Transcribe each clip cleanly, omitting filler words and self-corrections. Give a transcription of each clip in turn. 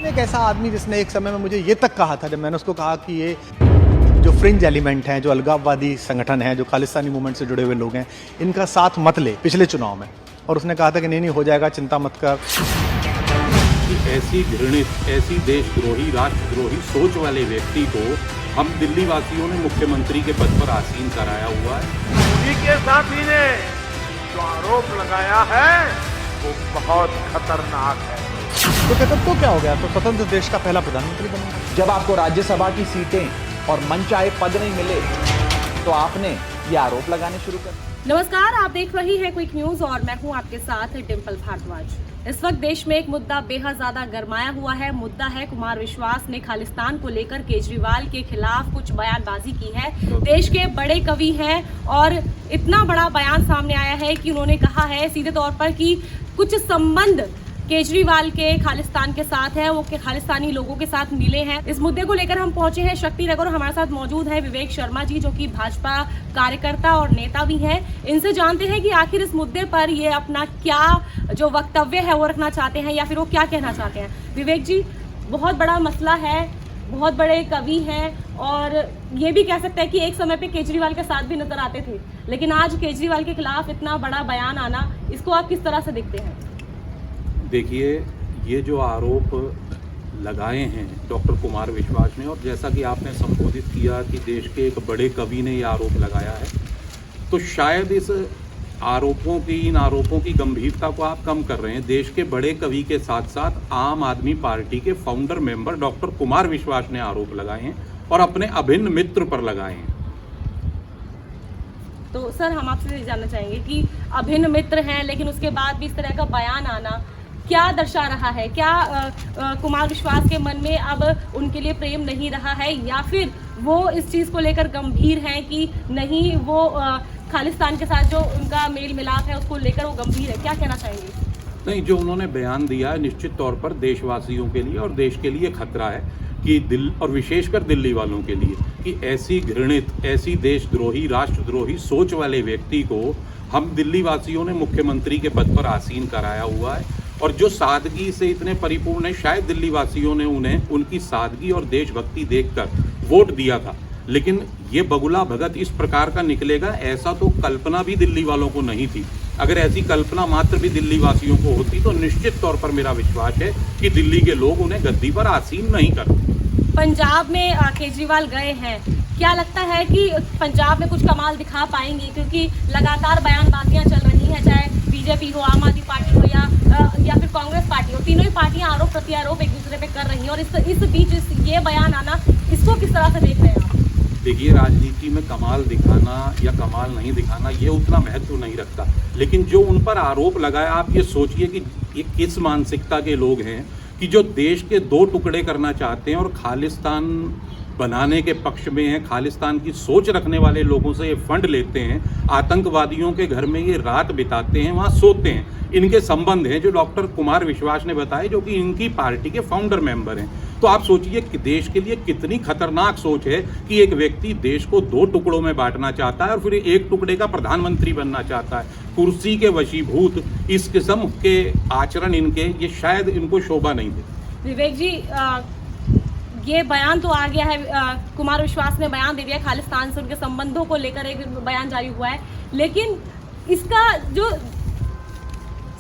एक ऐसा आदमी जिसने एक समय में मुझे ये तक कहा था, जब मैंने उसको कहा कि ये जो फ्रिंज एलिमेंट हैं, जो अलगाववादी संगठन हैं, जो खालिस्तानी मूवमेंट से जुड़े हुए लोग हैं, इनका साथ मत ले पिछले चुनाव में, और उसने कहा था कि नहीं हो जाएगा, चिंता मत कर। ऐसी घृणित, ऐसी देशद्रोही, राष्ट्रद्रोही सोच वाले व्यक्ति को हम दिल्ली वासियों ने मुख्यमंत्री के पद पर आसीन कराया हुआ है। मोदी के साथी ने जो आरोप लगाया है वो बहुत खतरनाक है। तो कहते तो क्या हो गया, तो स्वतंत्र देश का पहला प्रधानमंत्री बनेगा। जब आपको राज्यसभा की सीटें और मनचाहे पद नहीं मिले तो आपने ये आरोप लगाने शुरू कर दिए। नमस्कार, आप देख रही हैं क्विक न्यूज और मैं हूं आपके साथ डिंपल भारद्वाज। इस वक्त देश में एक मुद्दा बेहद ज्यादा गरमाया हुआ है। मुद्दा है कुमार विश्वास ने खालिस्तान को लेकर केजरीवाल के खिलाफ कुछ बयानबाजी की है। देश के बड़े कवि हैं और इतना बड़ा बयान सामने आया है कि उन्होंने कहा है सीधे तौर पर कि कुछ संबंध केजरीवाल के खालिस्तान के साथ है, वो के खालिस्तानी लोगों के साथ मिले हैं। इस मुद्दे को लेकर हम पहुंचे हैं शक्ति नगर और हमारे साथ मौजूद है विवेक शर्मा जी, जो कि भाजपा कार्यकर्ता और नेता भी हैं। इनसे जानते हैं कि आखिर इस मुद्दे पर ये अपना क्या जो वक्तव्य है वो रखना चाहते हैं या फिर वो क्या कहना चाहते हैं। विवेक जी, बहुत बड़ा मसला है, बहुत बड़े कवि हैं और ये भी कह सकते हैं कि एक समय पे केजरीवाल के साथ भी नजर आते थे, लेकिन आज केजरीवाल के खिलाफ इतना बड़ा बयान आना, इसको आप किस तरह से देखते हैं? देखिए, ये जो आरोप लगाए हैं डॉक्टर कुमार विश्वास ने, और जैसा कि आपने संबोधित किया कि देश के एक बड़े कवि ने ये आरोप लगाया है, तो शायद इन आरोपों की गंभीरता को आप कम कर रहे हैं। देश के बड़े कवि के साथ साथ आम आदमी पार्टी के फाउंडर मेंबर डॉक्टर कुमार विश्वास ने आरोप लगाए हैं और अपने अभिन्न मित्र पर लगाए हैं। तो सर, हम आपसे जानना चाहेंगे कि अभिन्न मित्र हैं, लेकिन उसके बाद भी इस तरह का बयान आना क्या दर्शा रहा है? क्या कुमार विश्वास के मन में अब उनके लिए प्रेम नहीं रहा है, या फिर वो इस चीज़ को लेकर गंभीर हैं कि नहीं, वो खालिस्तान के साथ जो उनका मेल मिलाप है उसको लेकर वो गंभीर है? क्या कहना चाहेंगे? नहीं, जो उन्होंने बयान दिया है निश्चित तौर पर देशवासियों के लिए और देश के लिए खतरा है कि और विशेषकर दिल्ली वालों के लिए, कि ऐसी घृणित, ऐसी देशद्रोही, राष्ट्रद्रोही सोच वाले व्यक्ति को हम दिल्ली वासियों ने मुख्यमंत्री के पद पर आसीन कराया हुआ है। और जो सादगी से इतने परिपूर्ण है, शायद दिल्ली वासियों ने उन्हें उनकी सादगी और देशभक्ति देखकर वोट दिया था, लेकिन ये बगुला भगत इस प्रकार का निकलेगा, ऐसा तो कल्पना भी दिल्ली वालों को नहीं थी। अगर ऐसी कल्पना मात्र भी दिल्ली वासियों को होती तो निश्चित तौर पर मेरा विश्वास है कि दिल्ली के लोग उन्हें गद्दी पर आसीन नहीं करते। पंजाब में केजरीवाल गए हैं, क्या लगता है कि पंजाब में कुछ कमाल दिखा पाएंगे? क्योंकि लगातार बयानबाजियां चल रही हैं, चाहे बीजेपी हो, आम आदमी पार्टी हो या फिर कांग्रेस पार्टी हो, तीनों ही पार्टियां आरोप प्रत्यारोप एक दूसरे पे कर रही हैं और इस बीच ये बयान आना, इसको किस तरह से देख रहे हैं आप? देखिए, राजनीति में कमाल दिखाना या कमाल नहीं दिखाना ये उतना महत्व नहीं रखता, लेकिन जो उन पर आरोप लगाया, आप ये सोचिए कि ये किस मानसिकता के लोग हैं कि जो देश के दो टुकड़े करना चाहते हैं और खालिस्तान बनाने के पक्ष में हैं, खालिस्तान की सोच रखने वाले लोगों से ये फंड लेते हैं, आतंकवादियों के घर में ये रात बिताते हैं, वहाँ सोते हैं। इनके संबंध हैं जो डॉक्टर कुमार विश्वास ने बताए, जो कि इनकी पार्टी के फाउंडर मेंबर हैं। तो आप सोचिए कि देश के लिए कितनी खतरनाक सोच है कि एक व्यक्ति देश को दो टुकड़ों में बांटना चाहता है और फिर एक टुकड़े का प्रधानमंत्री बनना चाहता है। कुर्सी के वशीभूत इस किस्म के आचरण इनके, ये शायद इनको शोभा नहीं देते। विवेक जी, ये बयान तो आ गया है, कुमार विश्वास ने बयान दे दिया खालिस्तान से उनके संबंधों को लेकर एक बयान जारी हुआ है, लेकिन इसका जो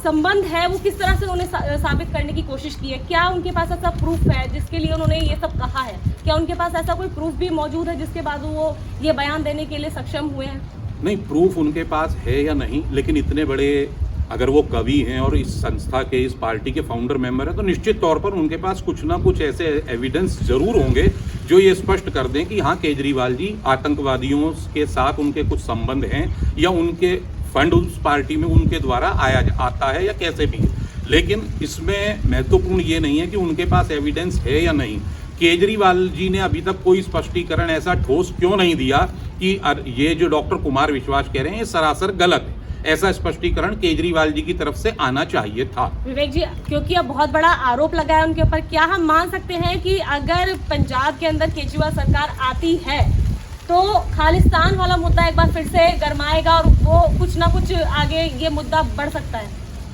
संबंध है वो किस तरह से उन्होंने साबित करने की कोशिश की है? क्या उनके पास ऐसा प्रूफ है जिसके लिए उन्होंने ये सब कहा है? क्या उनके पास ऐसा कोई प्रूफ भी मौजूद है जिसके बाद वो ये बयान देने के लिए सक्षम हुए हैं? नहीं, प्रूफ उनके पास है या नहीं, लेकिन इतने बड़े अगर वो कवि हैं और इस संस्था के, इस पार्टी के फाउंडर मेंबर हैं, तो निश्चित तौर पर उनके पास कुछ ना कुछ ऐसे एविडेंस जरूर होंगे जो ये स्पष्ट कर दें कि हाँ, केजरीवाल जी आतंकवादियों के साथ उनके कुछ संबंध हैं या उनके फंड उस पार्टी में उनके द्वारा आता है या कैसे भी है। लेकिन इसमें महत्वपूर्ण ये नहीं है कि उनके पास एविडेंस है या नहीं। केजरीवाल जी ने अभी तक कोई स्पष्टीकरण ऐसा ठोस क्यों नहीं दिया कि ये जो डॉक्टर कुमार विश्वास कह रहे हैं ये सरासर गलत है। ऐसा स्पष्टीकरण केजरीवाल जी की तरफ से आना चाहिए था। विवेक जी, क्योंकि अब बहुत बड़ा आरोप लगा है उनके ऊपर, क्या हम मान सकते हैं कि अगर पंजाब के अंदर केजरीवाल सरकार आती है तो खालिस्तान वाला मुद्दा एक बार फिर से गरमाएगा और वो कुछ ना कुछ आगे ये मुद्दा बढ़ सकता है?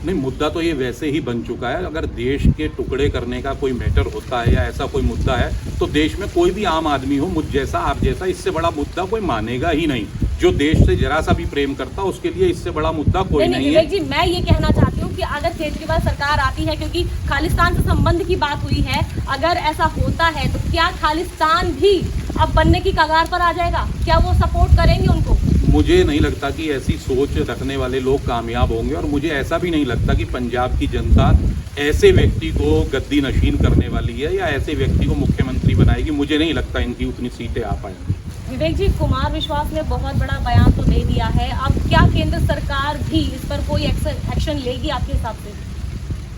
नहीं, मुद्दा तो ये वैसे ही बन चुका है। अगर देश के टुकड़े करने का कोई मैटर होता है या ऐसा कोई मुद्दा है तो देश में कोई भी आम आदमी हो, मुझ जैसा आप जैसा, इससे बड़ा मुद्दा कोई मानेगा ही नहीं। जो देश से जरा सा भी प्रेम करता उसके लिए इससे बड़ा मुद्दा कोई नहीं है। विवेक जी, मैं ये कहना चाहती हूँ कि अगर केजरीवाल सरकार आती है, क्योंकि खालिस्तान से संबंध की बात हुई है, अगर ऐसा होता है तो क्या खालिस्तान भी अब बनने की कगार पर आ जाएगा? क्या वो सपोर्ट करेंगे उनको? मुझे नहीं लगता कि ऐसी सोच रखने वाले लोग कामयाब होंगे, और मुझे ऐसा भी नहीं लगता कि पंजाब की जनता ऐसे व्यक्ति को गद्दी नशीन करने वाली है या ऐसे व्यक्ति को मुख्यमंत्री बनाएगी। मुझे नहीं लगता इनकी उतनी सीटें आ पाएंगी। विवेक जी, कुमार विश्वास ने बहुत बड़ा बयान तो दे दिया है, अब क्या केंद्र सरकार भी इस पर कोई एक्शन लेगी आपके हिसाब से?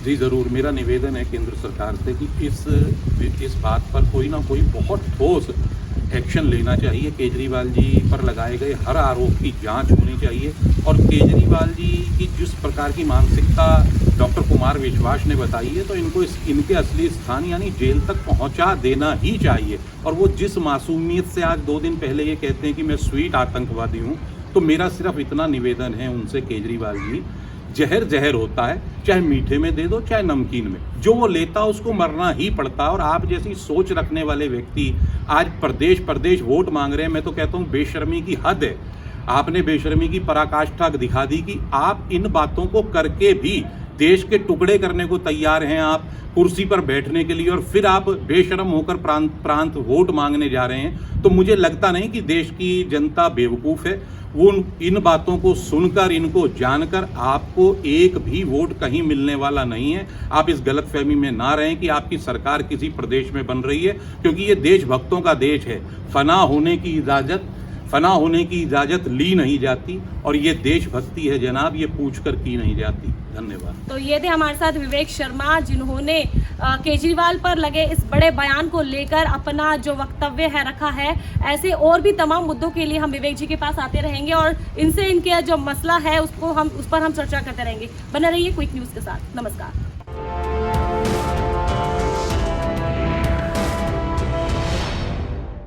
जी ज़रूर, मेरा निवेदन है केंद्र सरकार से कि इस बात पर कोई ना कोई बहुत ठोस एक्शन लेना चाहिए। केजरीवाल जी पर लगाए गए हर आरोप की जांच होनी चाहिए, और केजरीवाल जी की जिस प्रकार की मानसिकता डॉक्टर कुमार विश्वास ने बताई है, तो इनको इनके असली स्थान यानी जेल तक पहुंचा देना ही चाहिए। और वो जिस मासूमियत से आज 2 दिन पहले ये कहते हैं कि मैं स्वीट आतंकवादी हूँ, तो मेरा सिर्फ इतना निवेदन है उनसे, केजरीवाल जी, जहर जहर होता है, चाहे मीठे में दे दो चाहे नमकीन में, जो वो लेता उसको मरना ही पड़ता है। और आप जैसी सोच रखने वाले व्यक्ति आज प्रदेश वोट मांग रहे हैं, मैं तो कहता हूँ बेशर्मी की हद है। आपने बेशर्मी की पराकाष्ठा दिखा दी कि आप इन बातों को करके भी देश के टुकड़े करने को तैयार हैं, आप कुर्सी पर बैठने के लिए, और फिर आप बेशर्म होकर प्रांत वोट मांगने जा रहे हैं। तो मुझे लगता नहीं कि देश की जनता बेवकूफ़ है। वो इन बातों को सुनकर, इनको जानकर आपको एक भी वोट कहीं मिलने वाला नहीं है। आप इस गलतफहमी में ना रहें कि आपकी सरकार किसी प्रदेश में बन रही है, क्योंकि ये देशभक्तों का देश है। फना होने की इजाज़त ली नहीं जाती, और ये देशभक्ति है जनाब, ये पूछकर की नहीं जाती। धन्यवाद। तो ये थे हमारे साथ विवेक शर्मा, जिन्होंने केजरीवाल पर लगे इस बड़े बयान को लेकर अपना जो वक्तव्य है रखा है। ऐसे और भी तमाम मुद्दों के लिए हम विवेक जी के पास आते रहेंगे, और इनसे इनके जो मसला है उस पर हम चर्चा करते रहेंगे। बने रहिए क्विक न्यूज़ के साथ। नमस्कार।